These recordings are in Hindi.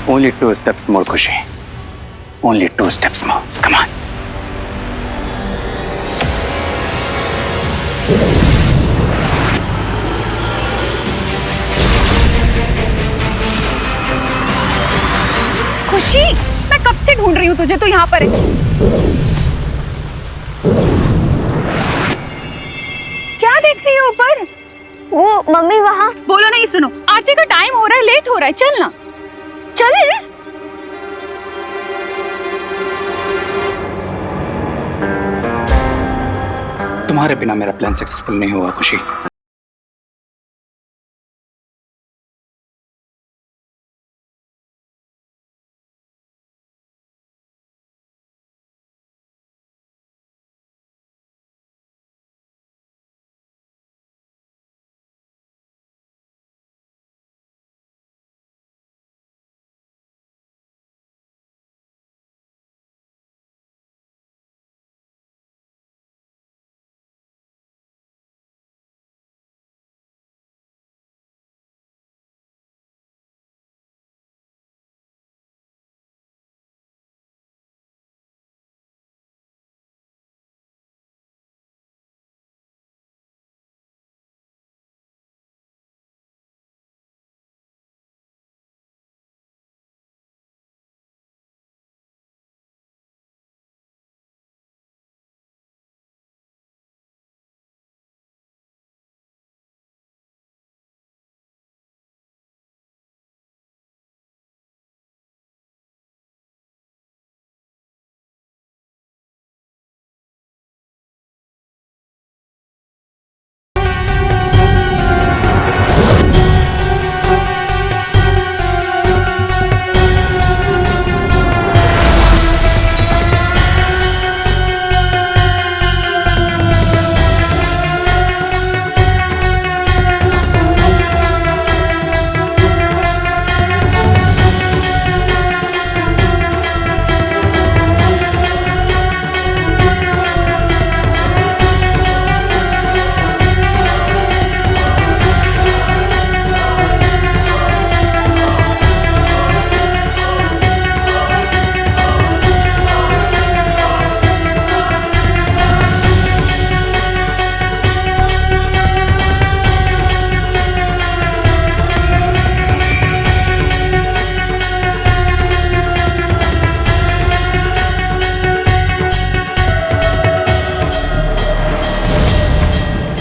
Only 2 steps more, Khushi. Only 2 steps more. Come on. खुशी, मैं कब से ढूंढ रही हूँ तुझे, तू यहाँ पर है। क्या देख रही है ऊपर? वो मम्मी वहाँ। बोलो नहीं, सुनो, आरती का टाइम हो रहा है, लेट हो रहा है, चल ना। चले। तुम्हारे बिना मेरा प्लान सक्सेसफुल नहीं हुआ, खुशी।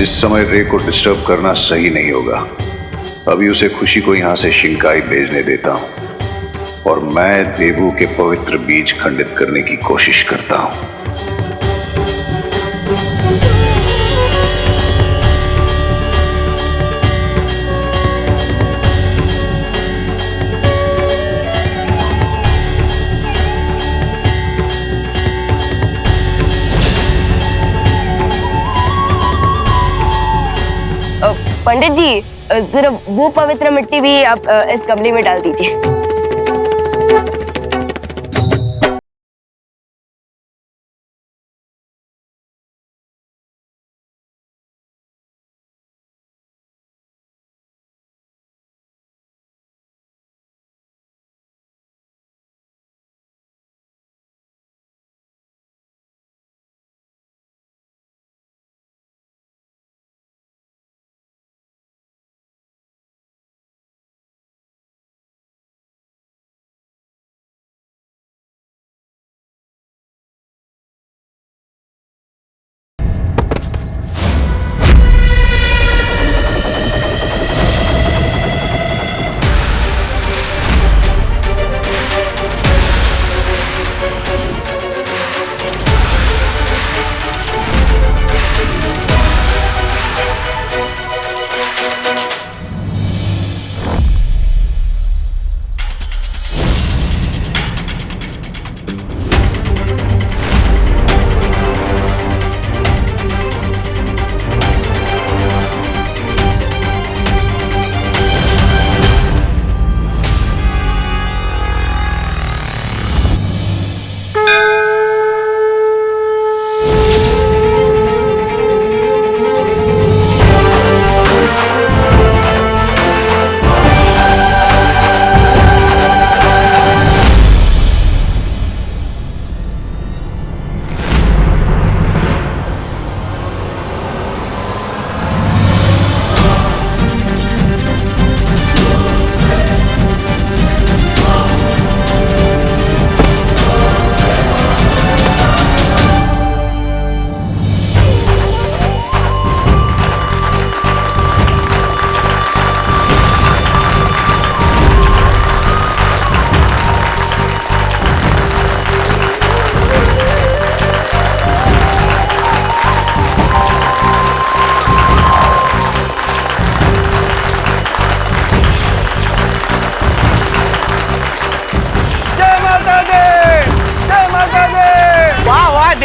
इस समय रे को डिस्टर्ब करना सही नहीं होगा। अभी उसे खुशी को यहां से शिंकाई भेजने देता हूं और मैं देवू के पवित्र बीज खंडित करने की कोशिश करता हूं। पंडित जी, जरा वो पवित्र मिट्टी भी आप इस गमले में डाल दीजिए।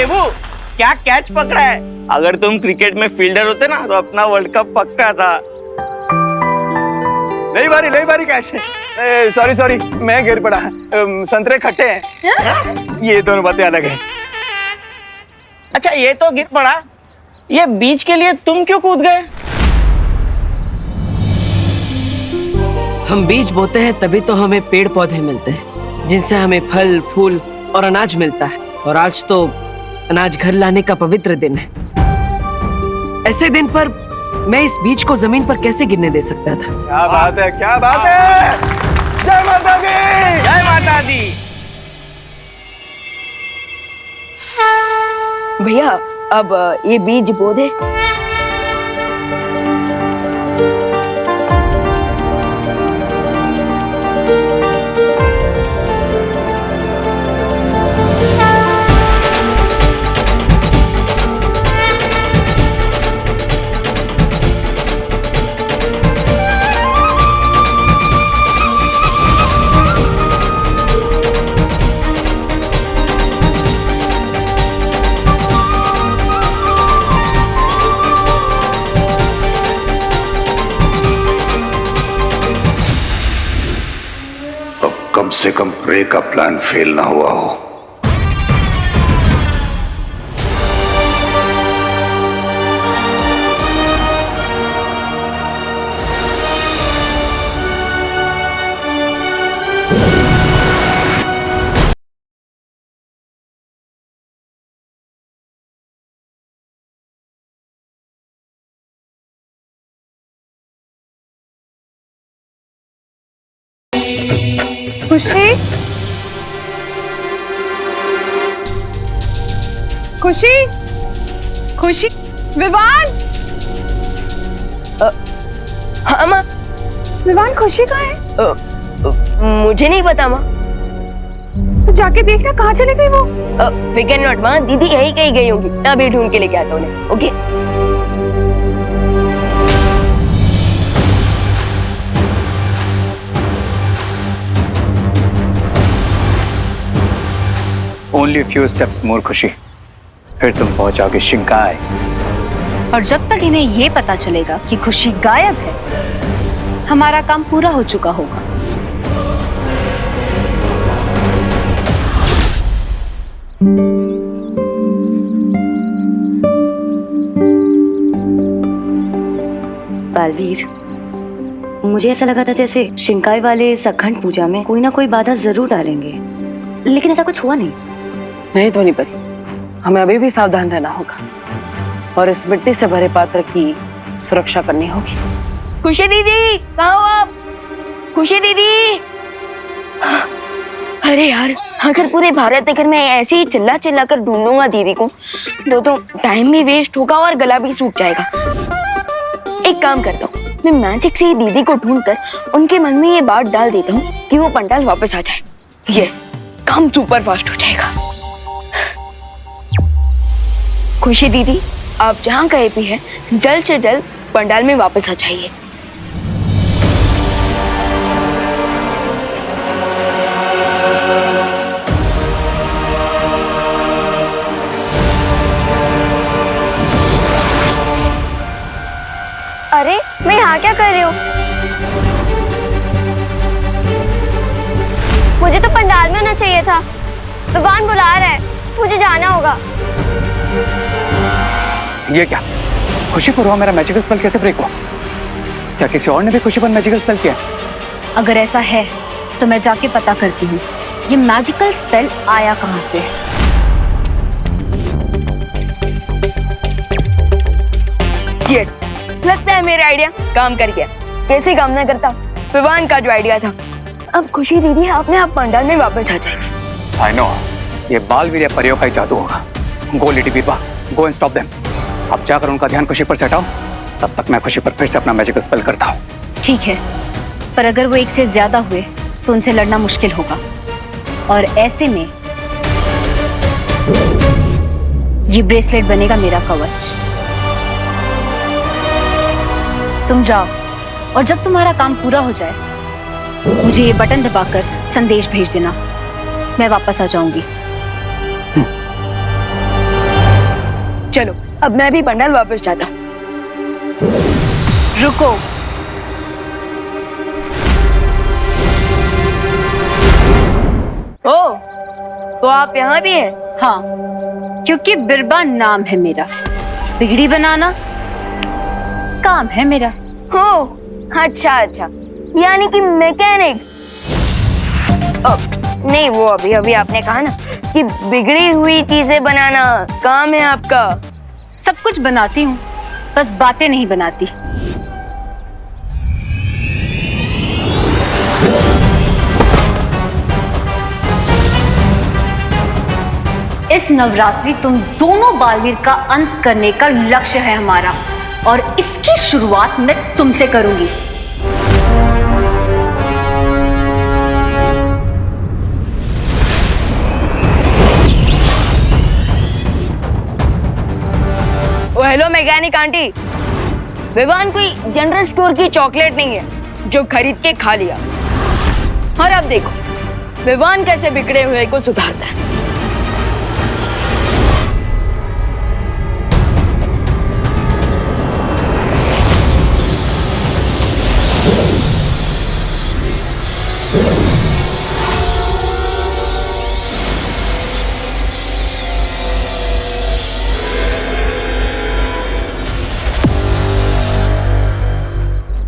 देवू, क्या कैच पकड़ा है। अगर तुम क्रिकेट में फील्डर होते ना तो अपना वर्ल्ड कप पक्का था। नहीं बारी कैच। सॉरी मैं गिर पड़ा। संतरे खट्टे हैं। ये दोनों बातें अलग है। अच्छा ये तो गिर पड़ा, ये बीज के लिए तुम क्यों कूद गए? हम बीज बोते हैं तभी तो हमें पेड़ पौधे मिलते हैं, जिनसे हमें फल फूल और अनाज मिलता है। और आज तो अनाज घर लाने का पवित्र दिन है। ऐसे दिन पर मैं इस बीज को जमीन पर कैसे गिरने दे सकता था? क्या बात है, क्या बात है। जय माता दी, जय माता दी। भैया अब ये बीज बो दे। कम से कम प्रे का प्लान फेल ना हुआ हो। खुशी, खुशी, खुशी, विवान, हाँ माँ। विवान खुशी कहाँ है? मुझे नहीं पता माँ। तो जाके देखना कहाँ चली गई वो। फिकर नॉट माँ, दीदी यही कहीं गई होगी। मैं अभी ढूंढ के लेके आता हूँ उन्हें। ओके। ओनली फ्यू स्टेप्स मोर खुशी, फिर तुम पहुंचोगे शिंकाई। और जब तक इन्हें ये पता चलेगा कि खुशी गायब है, हमारा काम पूरा हो चुका होगा। बालवीर, मुझे ऐसा लगा था जैसे शिंकाई वाले इस अखंड पूजा में कोई ना कोई बाधा जरूर डालेंगे, लेकिन ऐसा कुछ हुआ नहीं। नहीं ध्वनि परी, हमें अभी भी सावधान रहना होगा और इस मिट्टी से भरे पात्र की सुरक्षा करनी होगी। खुशी दीदी कहाँ हो आप? खुशी दीदी। अरे यार, अगर पूरे भारत नगर में ऐसे ही चिल्ला चिल्ला कर ढूंढूंगा दीदी को तो टाइम भी वेस्ट होगा और गला भी सूख जाएगा। एक काम करता हूँ, मैं मैजिक से ही दीदी को ढूंढकर उनके मन में ये बात डाल देता हूँ कि वो पंडाल वापस आ जाए। यस, काम सुपर फास्ट हो जाएगा। खुशी दीदी, आप जहाँ कहीं भी हैं, जल्द से जल्द पंडाल में वापस आ जाइए। अरे मैं यहाँ क्या कर रही हूँ? मुझे तो पंडाल में होना चाहिए था। भगवान बुला रहा है, मुझे जाना होगा। ये क्या? खुशी को मेरा मैजिकल स्पेल कैसे ब्रेक हुआ? क्या किसी और ने भी खुशी पर मैजिकल स्पेल किया? अगर ऐसा है तो मैं जाके पता करती हूँ ये मैजिकल स्पेल आया कहाँ से। यस, लगता है मेरा आइडिया काम कर गया। कैसे काम ना करता, विवान का जो आइडिया था। अब खुशी दीदी अपने आप पंडाल में वापस आ जाएगी। आई नो, ये बालवीर परियों का ही जादू होगा। गो लिटी Biba, go and stop them. अब जाकर उनका ध्यान खुशी पर से हटाओ, तब तक मैं खुशी पर फिर से अपना मैजिकल स्पेल करता हूँ। ठीक है, पर अगर वो एक से ज्यादा हुए तो उनसे लड़ना मुश्किल होगा, और ऐसे में ये ब्रेसलेट बनेगा मेरा कवच। तुम जाओ, और जब तुम्हारा काम पूरा हो जाए मुझे ये बटन दबाकर संदेश भेज देना। मैं वापस आ जाऊंगी। चलो अब मैं भी पंडाल वापस जाता हूँ। रुको, ओ, तो आप यहाँ भी हैं? हाँ, क्योंकि बिरबा नाम है मेरा, बिगड़ी बनाना काम है मेरा। हो, अच्छा अच्छा, यानी कि मैकेनिक। नहीं, वो अभी अभी आपने कहा ना कि बिगड़ी हुई चीजें बनाना काम है आपका। सब कुछ बनाती हूँ, बस बातें नहीं बनाती। इस नवरात्रि तुम दोनों बालवीर का अंत करने का लक्ष्य है हमारा, और इसकी शुरुआत मैं तुमसे करूंगी। ओ हेलो मैकेनिक आंटी, विवान कोई जनरल स्टोर की चॉकलेट नहीं है जो खरीद के खा लिया। और अब देखो विवान कैसे बिगड़े हुए को सुधारता है।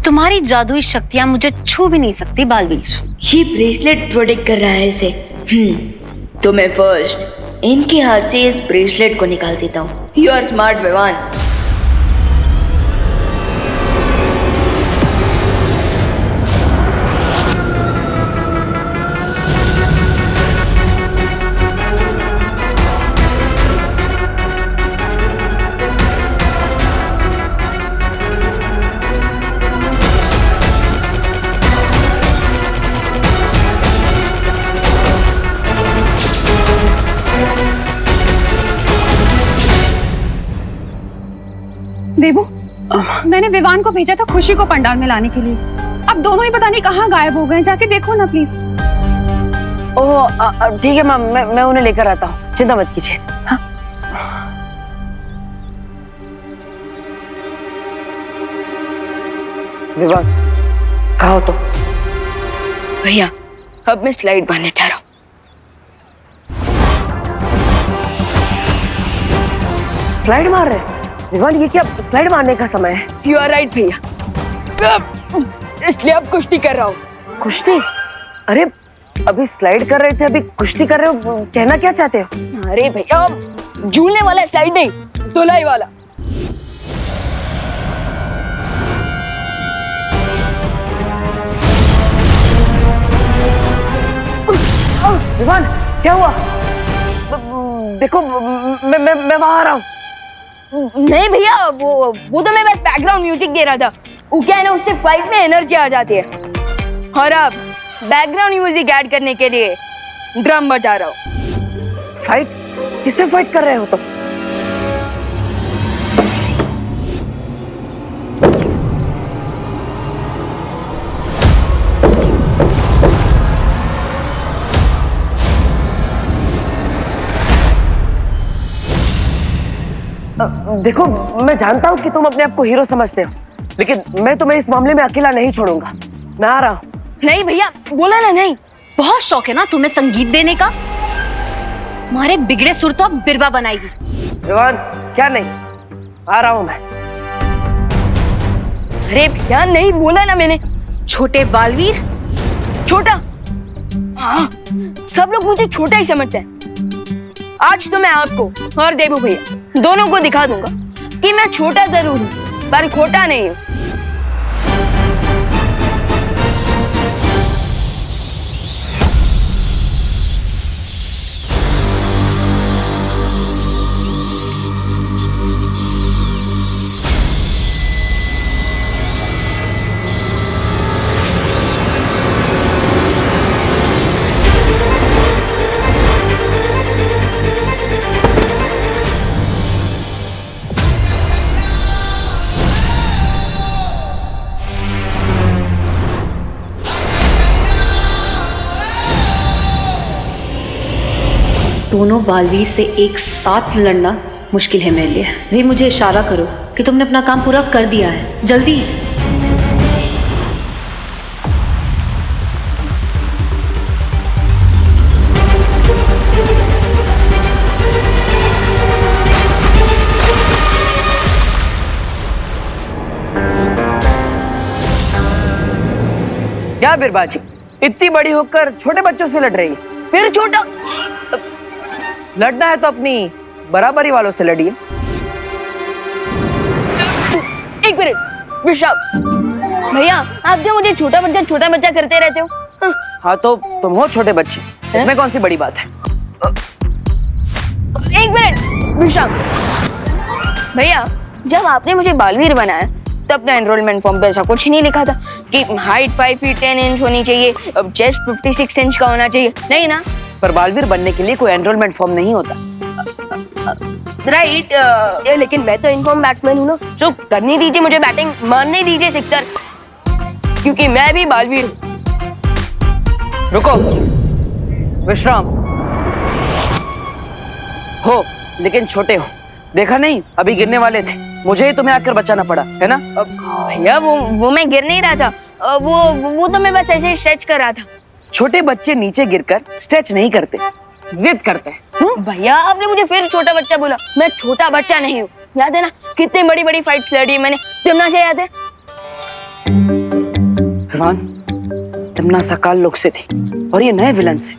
तुम्हारी जादुई शक्तियां मुझे छू भी नहीं सकती बालवीर। ये ब्रेसलेट प्रोटेक्ट कर रहा है इसे। तो मैं फर्स्ट इनके हाथ से इस ब्रेसलेट को निकाल देता हूँ। You are smart Vivaan. Devu, मैंने विवान को भेजा था खुशी को पंडाल में लाने के लिए। अब दोनों ही पता नहीं कहाँ गायब हो गए, जाके देखो ना प्लीज। ओह ठीक है मैम, मैं उन्हें लेकर आता हूँ, चिंता मत कीजिए। हाँ? विवान कहाँ हो तुम? भैया अब मैं स्लाइड मारने जा रहा हूँ। स्लाइड मार रहे? विवान ये क्या स्लाइड मारने का समय है? यू आर राइट भैया, इसलिए अब कुश्ती कर रहा हूँ। कुश्ती? अरे अभी स्लाइड कर रहे थे, अभी कुश्ती कर रहे हो, कहना क्या चाहते हो? अरे भैया झूलने वाला स्लाइड नहीं, धुलाई वाला। विवान क्या हुआ? देखो मैं वहां आ रहा हूँ। नहीं भैया, वो तो मैं बस बैकग्राउंड म्यूजिक दे रहा था। वो क्या है ना, उससे फाइट में एनर्जी आ जाती है। और अब बैकग्राउंड म्यूजिक ऐड करने के लिए ड्रम बजा रहा हूँ। फाइट? किससे फाइट कर रहे हो तुम? देखो मैं जानता हूँ कि तुम अपने आप को हीरो समझते हो, लेकिन मैं तुम्हें इस मामले में अकेला नहीं छोड़ूंगा। मैं आ रहा हूँ। नहीं भैया, बोला ना नहीं। बहुत शौक है ना तुम्हें संगीत देने का। तुम्हारे बिगड़े सुर तो अब बिरबा बनाएगी। विवान क्या नहीं, आ रहा हूँ मैं। अरे भैया नहीं, बोला ना मैंने। छोटे बालवीर। छोटा? हाँ, सब लोग मुझे छोटा ही समझते हैं। आज तो मैं आपको और देवू भैया दोनों को दिखा दूंगा कि मैं छोटा जरूर हूँ पर खोटा नहीं हूँ। दोनों बालवीर से एक साथ लड़ना मुश्किल है मेरे लिए। री, मुझे इशारा करो कि तुमने अपना काम पूरा कर दिया है। जल्दी। क्या बिरबाजी, इतनी बड़ी होकर छोटे बच्चों से लड़ रही है? फिर छोटा लड़ना है तो अपनी बराबरी वालों से लड़िए। एक मिनट विशाल भैया, आप जो मुझे छोटा बच्चा करते रहते हो। हाँ तो तुम हो छोटे बच्चे, इसमें कौन सी बड़ी बात है? एक मिनट विशाल भैया, जब आपने मुझे बालवीर बनाया तब तो एनरोलमेंट फॉर्म पे ऐसा कुछ नहीं लिखा था कि हाइट 5 फीट 10 इंच होनी चाहिए, चेस्ट 56 इंच का होना चाहिए, नहीं ना? पर बालवीर बनने के लिए कोई एनरोलमेंट फॉर्म नहीं होता। राइट। लेकिन मैं तो इनफॉर्म बैट्समैन हूँ ना, सो करनी दीजिए मुझे बैटिंग, मारने दीजिए सिक्सर, क्योंकि मैं भी बालवीर हूँ। रुको, विश्राम हो लेकिन छोटे हो। देखा नहीं, अभी गिरने वाले थे, मुझे ही तुम्हें आकर बचाना पड़ा, है ना? भैया वो मैं गिर नहीं रहा था, वो तो मैं बस ऐसे स्ट्रेच कर रहा था। छोटे बच्चे नीचे गिरकर स्ट्रेच नहीं करते, जिद करते हैं। भैया आपने मुझे फिर छोटा बच्चा बोला, मैं छोटा बच्चा नहीं हूँ। याद है ना कितनी बड़ी बड़ी फाइट लड़ी मैंने, तिमना से याद है? भगवान, तिमना सकाल लोग से थी और ये नए विलन से।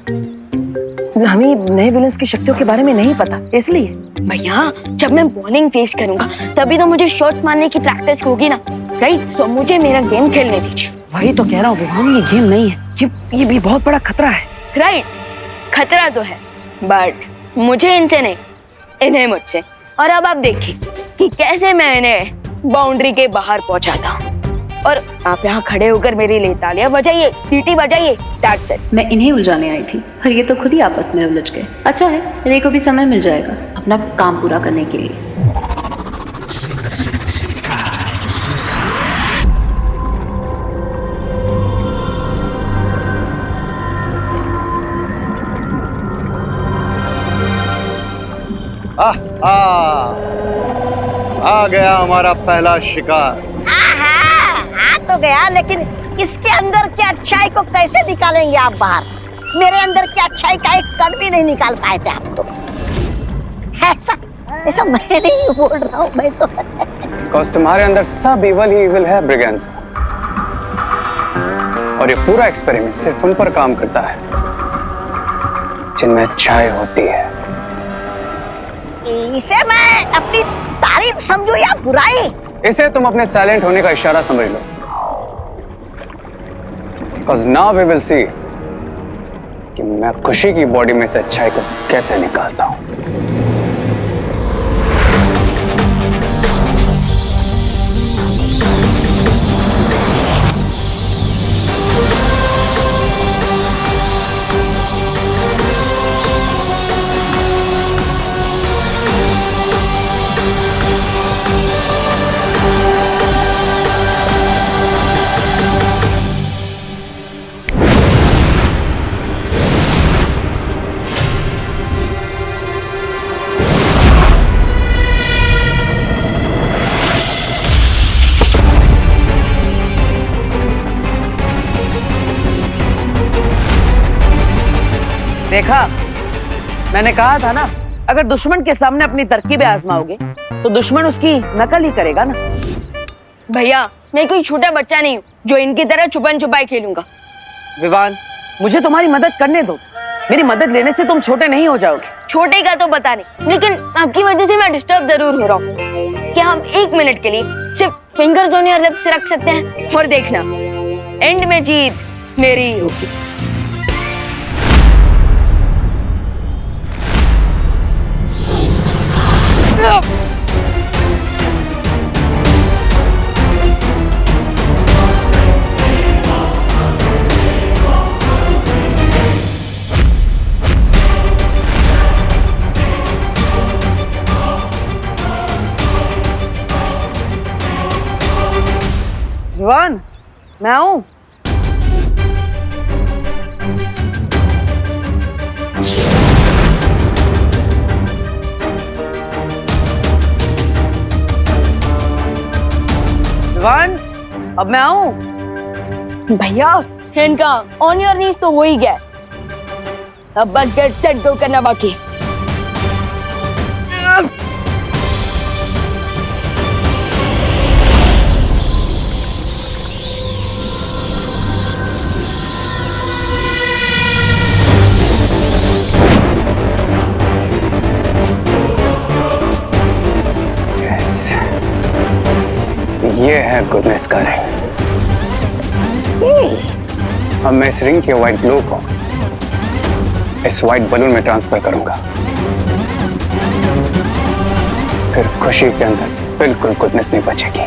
हमें नए विलन्स की शक्तियों के बारे में नहीं पता, इसलिए। भैया जब मैं बॉलिंग फेस करूंगा तभी तो मुझे शॉट्स मारने की प्रैक्टिस होगी ना, राइट? सो मुझे मेरा गेम खेलने दीजिए। वही तो कह रहा हूँ भगवान, ये गेम नहीं है, ये भी बहुत बड़ा खतरा है। राइट, खतरा तो है, बट मुझे इनसे नहीं, इन्हें मुझसे। और अब आप देखिए कि कैसे मैं इन्हें बाउंड्री के बाहर पहुंचाता हूँ। और आप यहाँ खड़े होकर मेरे लिए तालियां बजाइए, सीटी बजाइए, दैट्स इट। मैं इन्हें उलझाने आई थी और ये तो खुद ही आपस में उलझ गए। अच्छा है, रे को भी समय मिल जाएगा अपना काम पूरा करने के लिए। आ गया हमारा पहला शिकार। आ तो गया, लेकिन इसके अंदर की अच्छाई को कैसे निकालेंगे आप बाहर? मेरे अंदर की अच्छाई का एक कण भी नहीं निकाल पाए थे आप तो। ऐसा मैं नहीं बोल रहा हूँ, मैं तो बिकॉज़ तुम्हारे अंदर सब इवल ही इवल है ब्रिगेंसा, और ये पूरा एक्सपेरिमेंट सिर्फ उन पर काम करता है जिनमें अच्छाई होती है। इसे मैं अपनी तारीफ समझूं या बुराई? इसे तुम अपने साइलेंट होने का इशारा समझ लो, because now we will see कि मैं खुशी की बॉडी में से अच्छाई को कैसे निकालता हूं। देखा, मैंने कहा था ना, अगर दुश्मन के सामने अपनी तरकीबें आजमाओगे तो दुश्मन उसकी नकल ही करेगा ना। भैया मैं कोई छोटा बच्चा नहीं हूँ जो इनकी तरह छुपन छुपाई खेलूंगा। विवान, मुझे तुम्हारी मदद करने दो, मेरी मदद लेने से तुम छोटे नहीं हो जाओगे। छोटे का तो पता नहीं, लेकिन आपकी वजह से मैं डिस्टर्ब जरूर हो रहा हूँ। क्या हम 1 मिनट के लिए सिर्फ फिंगर्स ऑन योर लिप्स रख सकते हैं? और देखना, एंड में जीत मेरी ही होगी। विवान, मैं आऊं? अब मैं आऊं? भैया इनका ऑन योर नीज तो हो ही गया, अब बस गेट सेट गो करना बाकी है। ये है गुडनेस का रिंग। अब मैं इस रिंग के व्हाइट ग्लो को इस व्हाइट बलून में ट्रांसफर करूंगा, फिर खुशी के अंदर बिल्कुल गुडनेस नहीं बचेगी।